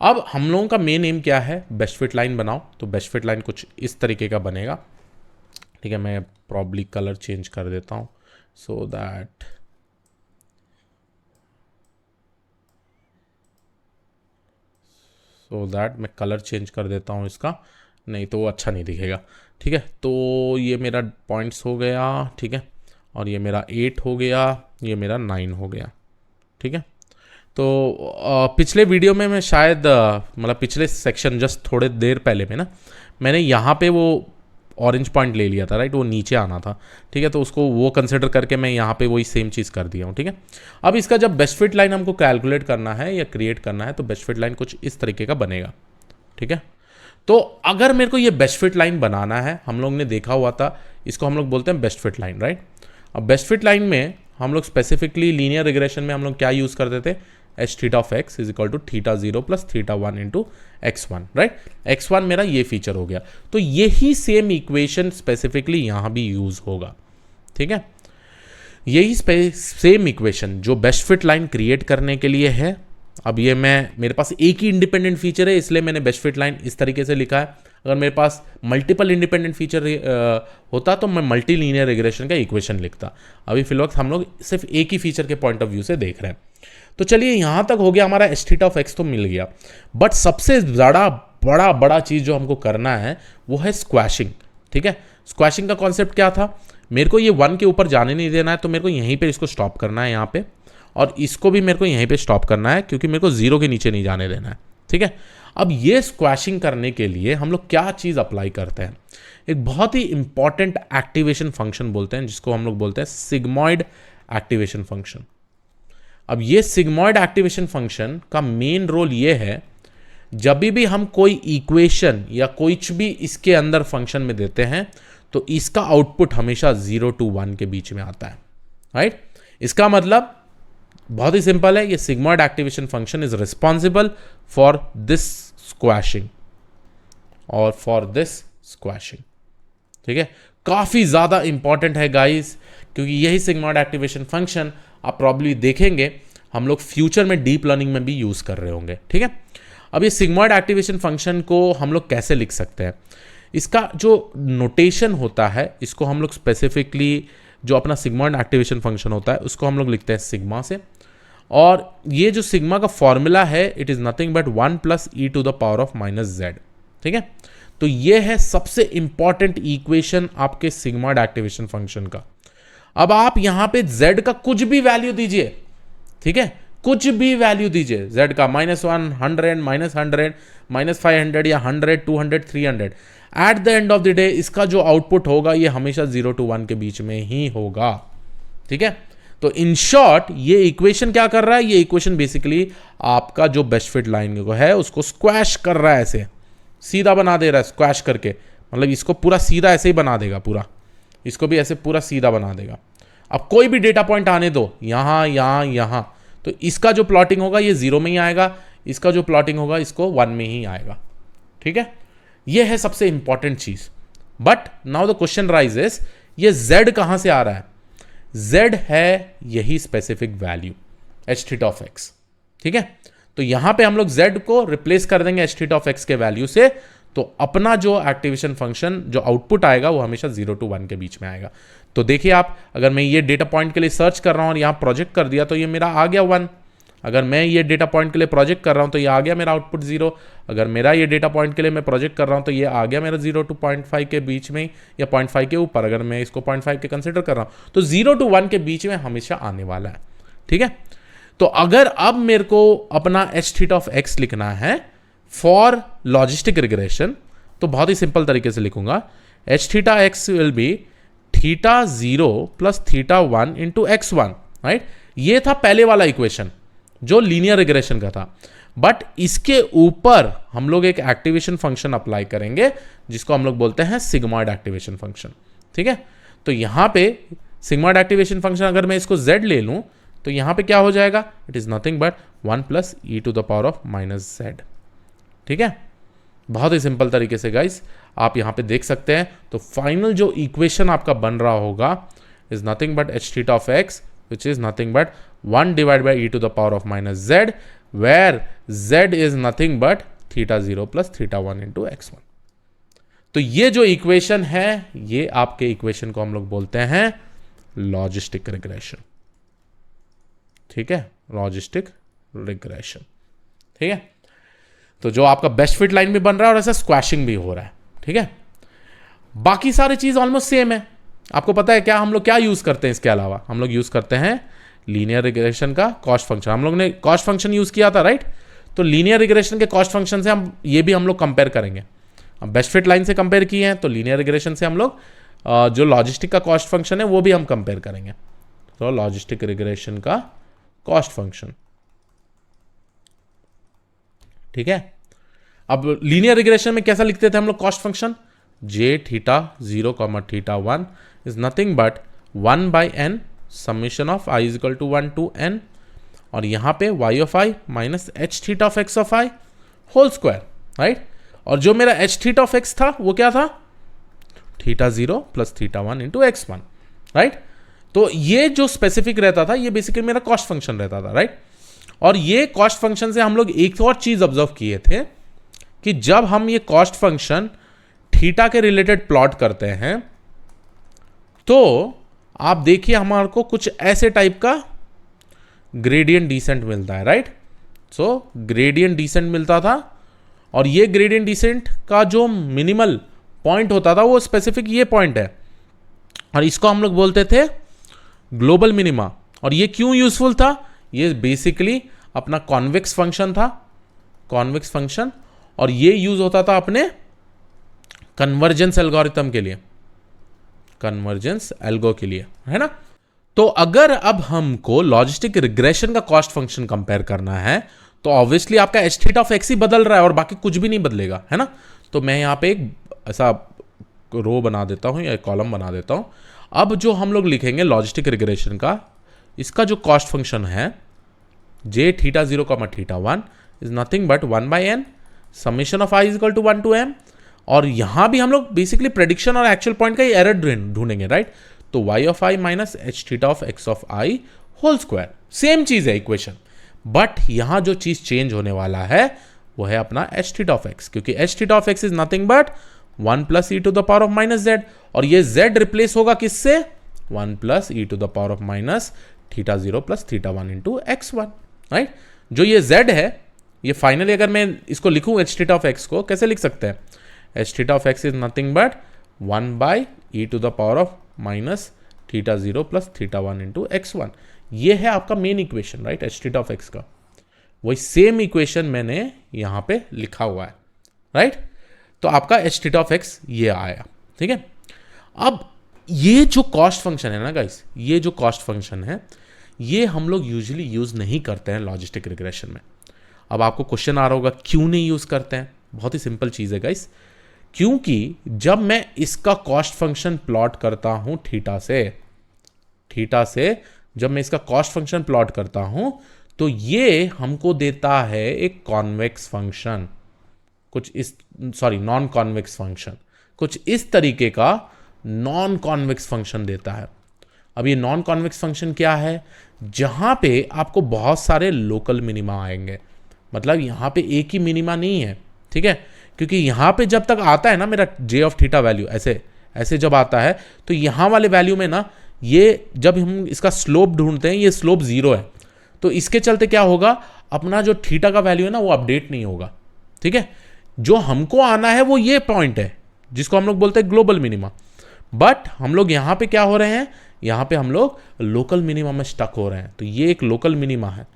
अब हम लोगों का मेन एम क्या है, बेस्ट फिट लाइन बनाओ। तो बेस्ट फिट लाइन कुछ इस तरीके का बनेगा। ठीक है, मैं प्रॉब्ली कलर चेंज कर देता हूँ सो दैट मैं कलर चेंज कर देता हूँ इसका, नहीं तो वो अच्छा नहीं दिखेगा। ठीक है, तो ये मेरा पॉइंट्स हो गया। ठीक है, और ये मेरा 8 हो गया, ये मेरा 9 हो गया। ठीक है, तो पिछले वीडियो में मैं शायद मतलब पिछले सेक्शन जस्ट थोड़े देर पहले में ना मैंने यहाँ पे वो ऑरेंज पॉइंट ले लिया था, राइट, वो नीचे आना था। ठीक है, तो उसको वो कंसिडर करके मैं यहाँ पे वही सेम चीज़ कर दिया हूँ। ठीक है, अब इसका जब बेस्ट फिट लाइन हमको कैलकुलेट करना है या क्रिएट करना है तो बेस्ट फिट लाइन कुछ इस तरीके का बनेगा। ठीक है, तो अगर मेरे को ये बेस्ट फिट लाइन बनाना है, हम लोग ने देखा हुआ था, इसको हम लोग बोलते हैं बेस्ट फिट लाइन, राइट। अब बेस्ट फिट लाइन में हम लोग स्पेसिफिकली लीनियर रिग्रेशन में हम लोग क्या यूज़ करते थे, H theta of X is equal to theta 0 plus theta 1 into x1, right. x1 मेरा ये फीचर हो गया, तो यही सेम इक्वेशन स्पेसिफिकली यहां भी यूज होगा। ठीक है, यही सेम इक्वेशन जो बेस्ट फिट लाइन क्रिएट करने के लिए है। अब ये मेरे पास एक ही इंडिपेंडेंट फीचर है, इसलिए मैंने बेस्ट फिट लाइन इस तरीके से लिखा है। अगर मेरे पास मल्टीपल इंडिपेंडेंट फीचर होता तो मैं मल्टी लीनियर रिग्रेशन का इक्वेशन लिखता। अभी फिलहाल हम लोग सिर्फ एक ही फीचर के पॉइंट ऑफ व्यू से देख रहे हैं। तो चलिए यहां तक हो गया, हमारा एच थीटा ऑफ एक्स तो मिल गया, बट सबसे बड़ा चीज जो हमको करना है वो है स्क्वैशिंग। ठीक है, स्क्वैशिंग का कॉन्सेप्ट क्या था, मेरे को ये 1 के ऊपर जाने नहीं देना है, तो मेरे को यहीं पे इसको स्टॉप करना है यहाँ पे, और इसको भी मेरे को यहीं पे स्टॉप करना है क्योंकि मेरे को 0 के नीचे नहीं जाने देना है। ठीक है, अब ये स्क्वैशिंग करने के लिए हम लोग क्या चीज़ अप्लाई करते हैं, एक बहुत ही इंपॉर्टेंट एक्टिवेशन फंक्शन बोलते हैं जिसको हम लोग बोलते हैं सिग्मॉइड एक्टिवेशन फंक्शन। अब ये सिग्मॉइड एक्टिवेशन फंक्शन का मेन रोल ये है, जब भी हम कोई इक्वेशन या कुछ भी इसके अंदर फंक्शन में देते हैं तो इसका आउटपुट हमेशा 0 to 1 के बीच में आता है, राइट। इसका मतलब बहुत ही सिंपल है, ये sigmoid activation function is responsible for this squashing और फॉर दिस स्क्वैशिंग। ठीक है, काफी ज्यादा इंपॉर्टेंट है गाइस, क्योंकि यही सिग्मॉइड एक्टिवेशन फंक्शन आप प्रॉब्ली देखेंगे हम लोग फ्यूचर में डीप लर्निंग में भी यूज कर रहे होंगे। ठीक है, अब ये सिग्मॉइड एक्टिवेशन फंक्शन को हम लोग कैसे लिख सकते हैं, इसका जो नोटेशन होता है इसको हम लोग स्पेसिफिकली जो अपना सिग्मॉइड एक्टिवेशन फंक्शन होता है उसको हम लोग लिखते हैं सिग्मा से, और ये जो सिग्मा का फॉर्मूला है it is nothing but 1 plus E to the power of minus Z. ठीक है, तो ये है सबसे इंपॉर्टेंट इक्वेशन आपके सिग्मॉइड एक्टिवेशन फंक्शन का। अब आप यहां पे z का कुछ भी वैल्यू दीजिए, ठीक है, कुछ भी वैल्यू दीजिए z का -1, 100, -100, -500 या 100, 200, 300, at the end of the day इसका जो आउटपुट होगा ये हमेशा 0 to 1 के बीच में ही होगा। ठीक है, तो इन शॉर्ट ये इक्वेशन क्या कर रहा है, ये इक्वेशन बेसिकली आपका जो बेस्ट फिट लाइन को है उसको स्क्वैश कर रहा है, ऐसे सीधा बना दे रहा है स्क्वैश करके, मतलब इसको पूरा सीधा ऐसे ही बना देगा, पूरा इसको भी ऐसे पूरा सीधा बना देगा। अब कोई भी डेटा पॉइंट आने दो, यहां यहां यहां, तो इसका जो प्लॉटिंग होगा ये 0 में ही आएगा, इसका जो प्लॉटिंग होगा इसको 1 में ही आएगा। ठीक है, ये है सबसे इंपॉर्टेंट चीज। But now the question rises, ये z कहां से आ रहा है, z है यही specific value H theta of X. ठीक है, तो यहां पे हम लोग z को रिप्लेस कर देंगे एच थीटा ऑफ एक्स के वैल्यू से, तो अपना जो एक्टिवेशन फंक्शन जो आउटपुट आएगा वो हमेशा 0 to 1 के बीच में आएगा। तो देखिए आप, अगर मैं ये डेटा पॉइंट के लिए सर्च कर रहा हूं और यहां प्रोजेक्ट कर दिया तो ये मेरा आ गया 1। अगर मैं ये डेटा पॉइंट के लिए प्रोजेक्ट कर रहा हूं तो ये आ गया मेरा आउटपुट 0। अगर मेरा ये डेटा पॉइंट के लिए मैं प्रोजेक्ट कर रहा हूं तो ये आ गया मेरा 0 to 0.5 के बीच में या 0.5 के ऊपर, अगर मैं इसको 0.5 के कंसिडर कर रहा हूं तो 0 to 1 के बीच में हमेशा आने वाला है। ठीक है, तो अगर अब मेरे को अपना एच थीटा ऑफ एक्स लिखना है फॉर लॉजिस्टिक रिग्रेशन तो बहुत ही सिंपल तरीके से लिखूंगा, H theta x will be theta 0 plus theta 1 into x1, right. ये था पहले वाला इक्वेशन जो लीनियर रिग्रेशन का था, बट इसके ऊपर हम लोग एक एक्टिवेशन फंक्शन अप्लाई करेंगे जिसको हम लोग बोलते हैं सिग्मॉइड एक्टिवेशन फंक्शन। ठीक है, तो यहां पे सिग्मॉइड एक्टिवेशन फंक्शन अगर मैं इसको z ले लूं तो यहां पे क्या हो जाएगा, it is nothing but 1 plus E to the power of minus Z. ठीक है, बहुत ही सिंपल तरीके से गाइस आप यहां पे देख सकते हैं। तो फाइनल जो इक्वेशन आपका बन रहा होगा is nothing but H theta of x which is nothing but 1 divided by e to the power of minus z, where z is nothing but theta 0 plus theta 1 into x1। तो ये जो equation है ये आपके equation को हम लोग बोलते हैं लॉजिस्टिक रिग्रेशन। ठीक है, लॉजिस्टिक रिग्रेशन। ठीक है, तो जो आपका बेस्ट फिट लाइन भी बन रहा है और ऐसा स्क्वैशिंग भी हो रहा है। ठीक है, बाकी सारी चीज ऑलमोस्ट सेम है। आपको पता है क्या हम लोग क्या यूज करते हैं इसके अलावा? हम लोग यूज करते हैं लीनियर रिग्रेशन का कॉस्ट फंक्शन। हम लोग ने कॉस्ट फंक्शन यूज किया था, राइट? तो लीनियर रिग्रेशन के कॉस्ट फंक्शन से हम लोग कंपेयर करेंगे। अब बेस्ट फिट लाइन से कंपेयर किए हैं, तो लीनियर रिग्रेशन से हम लोग जो लॉजिस्टिक का कॉस्ट फंक्शन है वो भी हम कंपेयर करेंगे। तो लॉजिस्टिक रिग्रेशन का कॉस्ट फंक्शन, ठीक है। अब लीनियर रिग्रेशन में कैसा लिखते थे हम लोग cost function? J theta 0 comma theta 1 is nothing but 1 by N summation of I is equal to 1 to N, और यहां पे y of I minus H theta of x of I whole square, right? और जो मेरा H theta of x था वो क्या था? Theta 0 plus theta 1 into X 1, right? तो ये जो स्पेसिफिक रहता था ये बेसिकली मेरा कॉस्ट फंक्शन रहता था, राइट? और ये कॉस्ट फंक्शन से हम लोग एक और चीज ऑब्जर्व किए थे कि जब हम ये कॉस्ट फंक्शन थीटा के रिलेटेड प्लॉट करते हैं तो आप देखिए हमारे को कुछ ऐसे टाइप का ग्रेडियंट डिसेंट मिलता है, राइट? सो ग्रेडियंट डिसेंट मिलता था, और ये ग्रेडियंट डिसेंट का जो मिनिमल पॉइंट होता था वो स्पेसिफिक ये पॉइंट है, और इसको हम लोग बोलते थे ग्लोबल मिनिमा। और ये क्यों यूजफुल था? ये बेसिकली अपना कॉन्वेक्स फंक्शन था, कॉन्वेक्स फंक्शन, और ये यूज होता था अपने कन्वर्जेंस एल्गोरिथम के लिए, कन्वर्जेंस एल्गो के लिए, है ना? तो अगर अब हमको लॉजिस्टिक रिग्रेशन का कॉस्ट फंक्शन कंपेयर करना है तो ऑब्वियसली आपका एच थीटा ऑफ एक्स ही बदल रहा है और बाकी कुछ भी नहीं बदलेगा, है ना? तो मैं यहां पे एक ऐसा रो बना देता हूं या एक कॉलम बना देता हूं। अब जो हम लोग लिखेंगे लॉजिस्टिक रिग्रेशन का, इसका जो कॉस्ट फंक्शन है J theta 0 comma theta 1 is nothing but 1 by N summation of I is equal to 1 to m, और यहां भी हम लोग बेसिकली प्रेडिक्शन और एक्चुअल पॉइंट का ही एरर ढूंढेंगे, राइट? तो y of I minus H theta of x of I whole square, same चीज है इक्वेशन, बट यहां जो चीज चेंज होने वाला है वो है अपना एच थीटा ऑफ एक्स, क्योंकि H theta of X is nothing but 1 plus E to the power of minus Z, और ये z रिप्लेस होगा किससे? 1 plus E to the power of minus theta 0 plus theta 1 into X 1, right? जो ये z है ये finally अगर मैं इसको लिखूं एच थीटा ऑफ एक्स को कैसे लिख सकते हैं? H theta of X is nothing but 1 by E to the power of minus theta 0 plus theta 1 into X 1। ये है आपका main equation, right? H theta of X का वही सेम इक्वेशन मैंने यहां पे लिखा हुआ है, राइट? तो आपका एच थीटा ऑफ एक्स ये आया, ठीक है? अब ये जो कॉस्ट फंक्शन है ना गाइस, ये जो कॉस्ट फंक्शन है ये हम लोग यूजुअली यूज नहीं करते हैं लॉजिस्टिक रिग्रेशन में। अब आपको क्वेश्चन आ रहा होगा क्यों नहीं यूज करते हैं? बहुत ही सिंपल चीज है गाइस, क्योंकि जब मैं इसका कॉस्ट फंक्शन प्लॉट करता हूं थीटा से जब मैं इसका कॉस्ट फंक्शन प्लॉट करता हूं तो ये हमको देता है एक कॉन्वेक्स फंक्शन, कुछ इस नॉन कॉन्वेक्स फंक्शन, कुछ इस तरीके का नॉन कॉन्वेक्स फंक्शन देता है। अब ये नॉन कॉन्वेक्स फंक्शन क्या है? जहां पे आपको बहुत सारे लोकल मिनिमा आएंगे, मतलब यहां पे एक ही मिनिमा नहीं है, ठीक है? क्योंकि यहां पे जब तक आता है ना मेरा जे ऑफ थीटा वैल्यू ऐसे जब आता है तो यहां वाले वैल्यू में ना ये जब हम इसका स्लोप ढूंढते हैं ये स्लोप 0 है, तो इसके चलते क्या होगा? अपना जो थीटा का वैल्यू है ना वो अपडेट नहीं होगा, ठीक है? जो हमको आना है वो ये पॉइंट है जिसको हम लोग बोलते हैं ग्लोबल मिनिमा, बट हम लोग यहां पे क्या हो रहे हैं? यहां पे हम लोग लोकल मिनिमा में स्टक हो रहे हैं। तो ये एक लोकल मिनिमा है,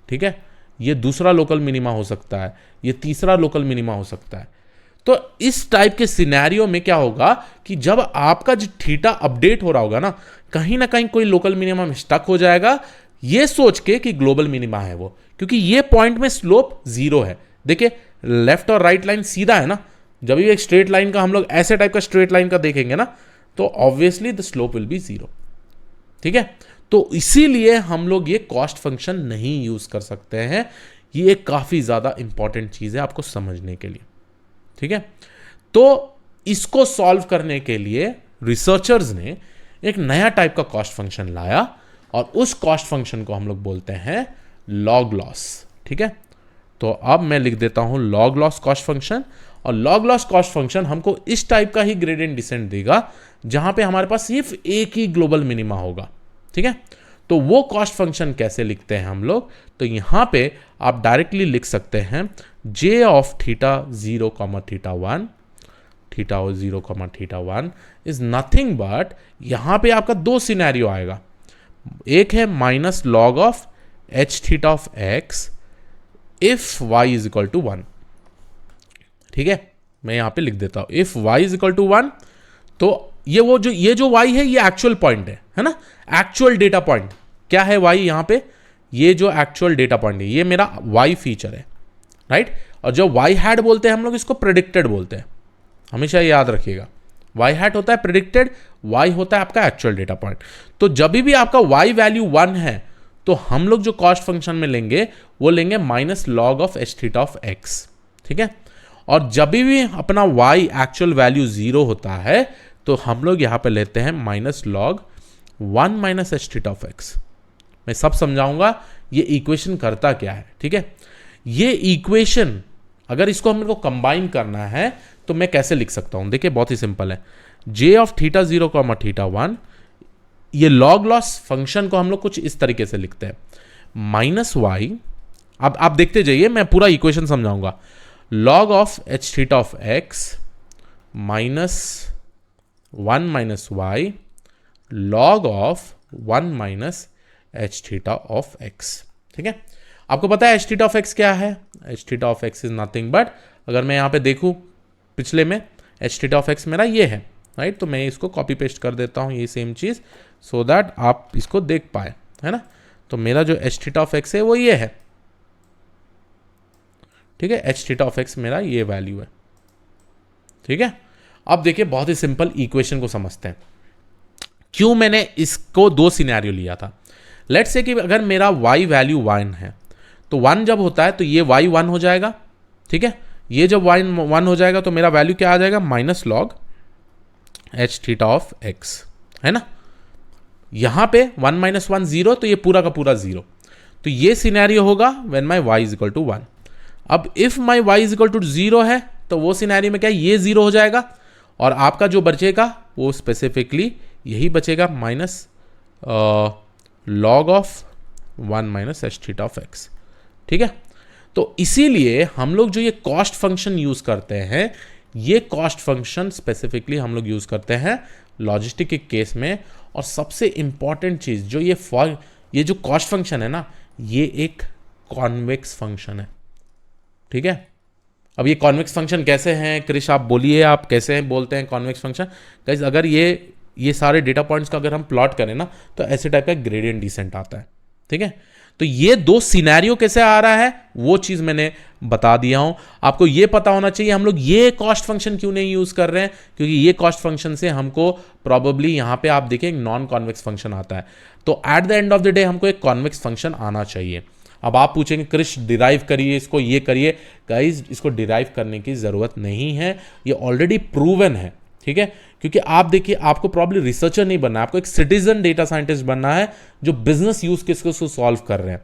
ठीक है? ये दूसरा लोकल मिनिमा हो सकता है, ये तीसरा लोकल मिनिमा हो सकता है। तो इस टाइप के सिनेरियो में क्या होगा कि जब आपका जो थीटा अपडेट हो रहा होगा ना कहीं कोई लोकल मिनिमा में स्टक हो जाएगा, ये सोच के कि ग्लोबल मिनिमा है वो, क्योंकि ये पॉइंट में स्लोप 0 है। देखिए लेफ्ट और राइट लाइन सीधा है ना, जब भी एक स्ट्रेट लाइन का हम लोग ऐसे टाइप का स्ट्रेट लाइन का देखेंगे ना तो obviously the slope will be 0, ठीक है? तो इसीलिए हम लोग ये कॉस्ट फंक्शन नहीं यूज कर सकते हैं। ये काफी ज्यादा इंपॉर्टेंट चीज है आपको समझने के लिए, ठीक है? तो इसको सॉल्व करने के लिए रिसर्चर्स ने एक नया टाइप का कॉस्ट फंक्शन लाया और उस कॉस्ट फंक्शन को हम लोग बोलते हैं लॉग लॉस, ठीक है? तो अब मैं लिख देता हूं लॉग लॉस कॉस्ट फंक्शन, और लॉग लॉस कॉस्ट फंक्शन हमको इस टाइप का ही ग्रेडियंट डिसेंट देगा जहां पे हमारे पास सिर्फ एक ही ग्लोबल मिनिमा होगा, ठीक है? तो वो कॉस्ट फंक्शन कैसे लिखते हैं हम लोग? तो यहां पे आप डायरेक्टली लिख सकते हैं J of theta 0 comma theta 1 theta 0 comma theta 1 is nothing but, यहां पे आपका दो सिनेरियो आएगा। एक है minus log of H theta of x if y is equal to 1। ठीक है, मैं यहां पे लिख देता हूं if y is equal to 1, तो ये जो y है ये एक्चुअल पॉइंट है ना, एक्चुअल डेटा पॉइंट। क्या है y यहां पे, ये जो एक्चुअल डेटा पॉइंट है ये मेरा y फीचर है, राइट। और जो y हैट बोलते हैं हम लोग इसको प्रेडिक्टेड बोलते हैं, हमेशा याद रखिएगा। y हैट होता है प्रेडिक्टेड, y होता है आपका एक्चुअल डेटा पॉइंट। तो जब भी आपका y वैल्यू 1 है तो हम लोग जो कॉस्ट फंक्शन में लेंगे वो लेंगे minus log of H theta of X. ठीक है, और जब भी अपना y एक्चुअल वैल्यू 0 होता है तो हम लोग यहां पे लेते हैं minus log 1 minus H theta of x. मैं सब समझाऊंगा ये इक्वेशन करता क्या है। ठीक है, ये इक्वेशन अगर इसको हम लोग को कंबाइन करना है तो मैं कैसे लिख सकता हूं, देखिए बहुत ही सिंपल है। j of theta 0 comma theta 1, ये लॉग लॉस फंक्शन को हम लोग कुछ इस तरीके से लिखते हैं, माइनस वाई, अब आप देखते जाइए मैं पूरा इक्वेशन समझाऊंगा। Log of H theta of X minus 1 minus Y log of 1 minus H theta of X. ठीक है, आपको पता है एच थीटा ऑफ एक्स क्या है, H theta of X is nothing but, अगर मैं यहां पे देखूं पिछले में एच थीटा ऑफ एक्स मेरा ये है, राइट। तो मैं इसको कॉपी पेस्ट कर देता हूं ये सेम चीज, सो दैट आप इसको देख पाए, है ना। तो मेरा जो एच थीटा ऑफ एक्स है वो ये है। ठीक है, एच थीटा ऑफ एक्स मेरा ये वैल्यू है। ठीक है, अब देखिए बहुत ही सिंपल इक्वेशन को समझते हैं, क्यों मैंने इसको दो सिनेरियो लिया था। लेट्स से कि अगर मेरा y वैल्यू 1 है तो 1 जब होता है तो ये y 1 हो जाएगा। ठीक है, ये जब y 1 हो जाएगा तो मेरा वैल्यू क्या आ जाएगा, minus log H theta of x, है ना। यहां पे 1 माइनस 1 0, तो ये पूरा का पूरा 0। तो ये सिनेरियो होगा when my y is equal to 1। अब if my y is equal to 0 है तो वो सिनेरियो में क्या ये 0 हो जाएगा और आपका जो बचेगा वो स्पेसिफिकली यही बचेगा, minus log of 1 minus H theta of X. ठीक है, तो इसीलिए हम लोग जो ये कॉस्ट फंक्शन यूज करते हैं, ये कॉस्ट फंक्शन स्पेसिफिकली हम लोग यूज करते हैं लॉजिस्टिक के केस में। और सबसे इंपॉर्टेंट चीज जो ये जो कॉस्ट फंक्शन है ना, ये एक कॉन्वेक्स फंक्शन है। ठीक है, अब ये कॉन्वेक्स फंक्शन कैसे हैं क्रिश, आप बोलिए आप कैसे बोलते हैं कॉन्वेक्स फंक्शन। गाइस अगर ये सारे डेटा पॉइंट्स का अगर हम प्लॉट करें ना तो ऐसे टाइप का ग्रेडियंट डिसेंट आता है। ठीक है, तो ये दो सिनेरियो कैसे आ रहा है वो चीज मैंने बता दिया हूं। आपको ये पता होना चाहिए हम लोग ये कॉस्ट फंक्शन क्यों नहीं यूज कर रहे हैं, क्योंकि ये कॉस्ट फंक्शन से हमको प्रॉबेबली यहां पे आप देखें नॉन कॉन्वेक्स फंक्शन आता है। तो at the end of the day हमको एक कॉन्वेक्स फंक्शन आना चाहिए। अब आप पूछेंगे क्रिश डिराइव करिए इसको, ये करिए। गाइज इसको डिराइव करने की जरूरत नहीं है, ये ऑलरेडी प्रूवन है। ठीक है, क्योंकि आप देखिए आपको प्रॉब्लम रिसर्चर नहीं बनना है, आपको एक सिटीजन डेटा साइंटिस्ट बनना है जो बिजनेस यूज केस को सॉल्व कर रहे हैं।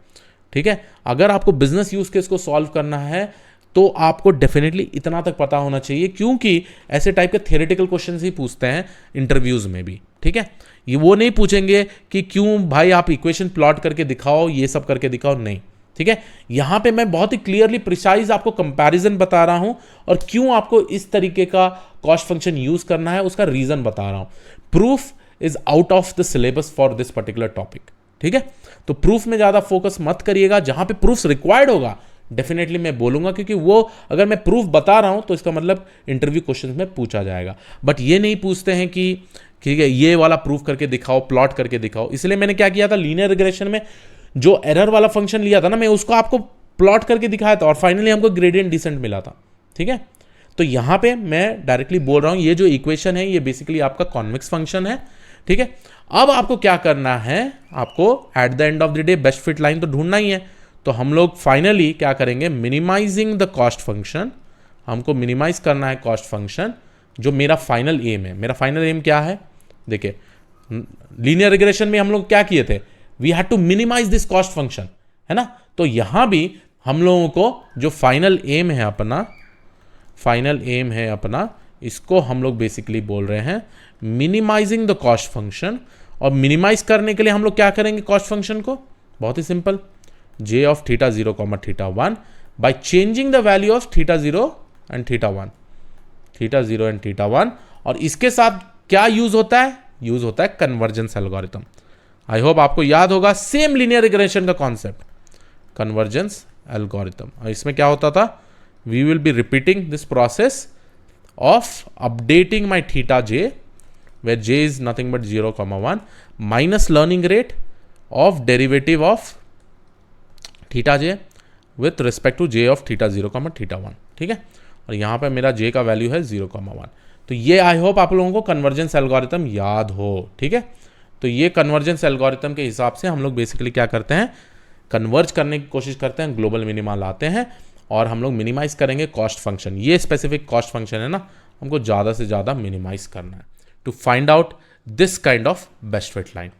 ठीक है, अगर आपको बिजनेस यूज केस को सॉल्व करना है तो आपको डेफिनेटली इतना तक पता होना चाहिए, क्योंकि ऐसे टाइप के थियोरेटिकल क्वेश्चन ही पूछते हैं इंटरव्यूज में भी। ठीक है, ये वो नहीं पूछेंगे कि क्यों भाई आप इक्वेशन प्लॉट करके दिखाओ, ये सब करके दिखाओ, नहीं। ठीक है, यहां पे मैं बहुत ही क्लियरली प्रिसाइज आपको कंपैरिजन बता रहा हूं और क्यों आपको इस तरीके का कॉस्ट फंक्शन यूज करना है उसका रीजन बता रहा हूं। Proof is out of the syllabus for this particular topic. ठीक है, तो प्रूफ में ज्यादा फोकस मत करिएगा, जहां पे प्रूफ रिक्वायर्ड होगा डेफिनेटली मैं बोलूंगा, क्योंकि वो अगर मैं प्रूफ बता रहा हूं तो इसका मतलब इंटरव्यू क्वेश्चन में पूछा जाएगा। बट ये नहीं पूछते हैं कि ठीक है ये वाला प्रूफ करके दिखाओ, प्लॉट करके दिखाओ। इसलिए मैंने क्या किया था, लीनियर रिग्रेशन में जो एरर वाला फंक्शन लिया था ना, मैं उसको आपको प्लॉट करके दिखाया था और फाइनली हमको ग्रेडियंट डिसेंट मिला था। ठीक है, तो यहां पे मैं डायरेक्टली बोल रहा हूं ये जो इक्वेशन है ये बेसिकली आपका कॉन्वेक्स फंक्शन है। ठीक है, अब आपको क्या करना है, आपको at the end of the day best fit line तो ढूंढना ही है। तो हम लोग फाइनली क्या करेंगे, मिनिमाइजिंग द कॉस्ट फंक्शन, हमको मिनिमाइज करना है कॉस्ट फंक्शन, जो मेरा फाइनल एम है। मेरा फाइनल एम क्या है, देखिए लीनियर रिग्रेशन में हम लोग क्या किए थे, we had to minimise this cost function, है ना। तो यहां भी हम लोगों को जो फाइनल एम है अपना, इसको हम लोग बेसिकली बोल रहे हैं मिनिमाइजिंग द कॉस्ट फंक्शन। और मिनिमाइज करने के लिए हम लोग क्या करेंगे कॉस्ट फंक्शन को, बहुत ही simple, j of theta 0 comma theta 1 by changing the value of theta 0 and theta 1। Theta 0 and theta 1, और इसके साथ क्या यूज होता है, यूज होता है कन्वर्जेंस एल्गोरिथम। आई होप आपको याद होगा सेम लीनियर रिग्रेशन का कॉन्सेप्ट, कन्वर्जेंस एल्गोरिथम। और इसमें क्या होता था, we will be repeating this process of updating my theta J, where j is nothing but 0, 1 minus learning rate of derivative of theta j with respect to j of theta 0, theta 1, ठीक है। और यहाँ पे मेरा j का value है 0, 1। तो ये आई होप आप लोगों को कन्वर्जेंस एल्गोरिथम याद हो, ठीक है। तो ये कन्वर्जेंस एल्गोरिथम के हिसाब से हम लोग बेसिकली क्या करते हैं, कन्वर्ज करने की कोशिश करते हैं, ग्लोबल मिनिमा लाते हैं और हम लोग मिनिमाइज करेंगे कॉस्ट फंक्शन। ये स्पेसिफिक कॉस्ट फंक्शन है ना, हमको ज़्यादा से ज़्यादा मिनिमाइज करना है to find out this kind of best fit line.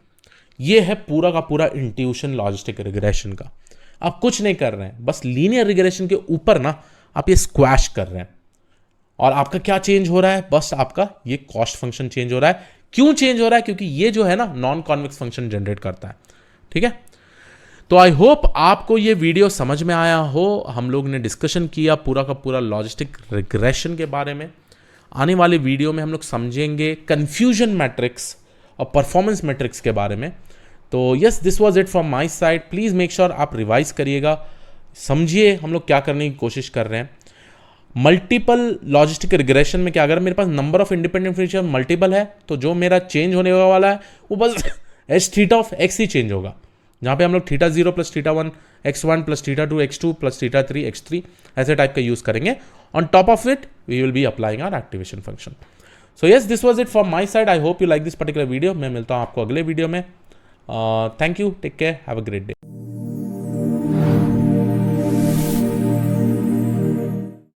ये है पूरा का पूरा इंट्यूशन लॉजिस्टिक रिग्रेशन का। आप कुछ नहीं कर रहे हैं, बस लीनियर रिग्रेशन के ऊपर ना आप ये स्क्वैश कर रहे हैं, और आपका क्या चेंज हो रहा है, बस आपका ये कॉस्ट फंक्शन चेंज हो रहा है। क्यों चेंज हो रहा है, क्योंकि ये जो है ना नॉन कॉन्वेक्स फंक्शन जनरेट करता है, ठीक है। तो आई होप आपको ये वीडियो समझ में आया हो। हम लोग ने डिस्कशन किया पूरा का पूरा लॉजिस्टिक रिग्रेशन के बारे में। आने वाले वीडियो में हम लोग समझेंगे कन्फ्यूजन मैट्रिक्स और परफॉर्मेंस मैट्रिक्स के बारे में। तो yes, this was it from my side. Please make sure आप रिवाइज करिएगा, समझिए हम लोग क्या करने की कोशिश कर रहे हैं। मल्टीपल लॉजिस्टिक रिग्रेशन में क्या, अगर मेरे पास number of independent feature multiple है तो जो मेरा चेंज होने वाला है वो बस एच थीटा ऑफ एक्स ही चेंज होगा, जहाँ पे हम लोग theta 0 plus theta 1 x1 plus theta 2 x2 plus theta 3 x3 ऐसे टाइप का यूज करेंगे। On top of it we will be applying our activation function. So yes, this was it from my side. I hope you like this particular video. मैं मिलता हूँ आपको अगले video में। Thank you, take care, have a great day.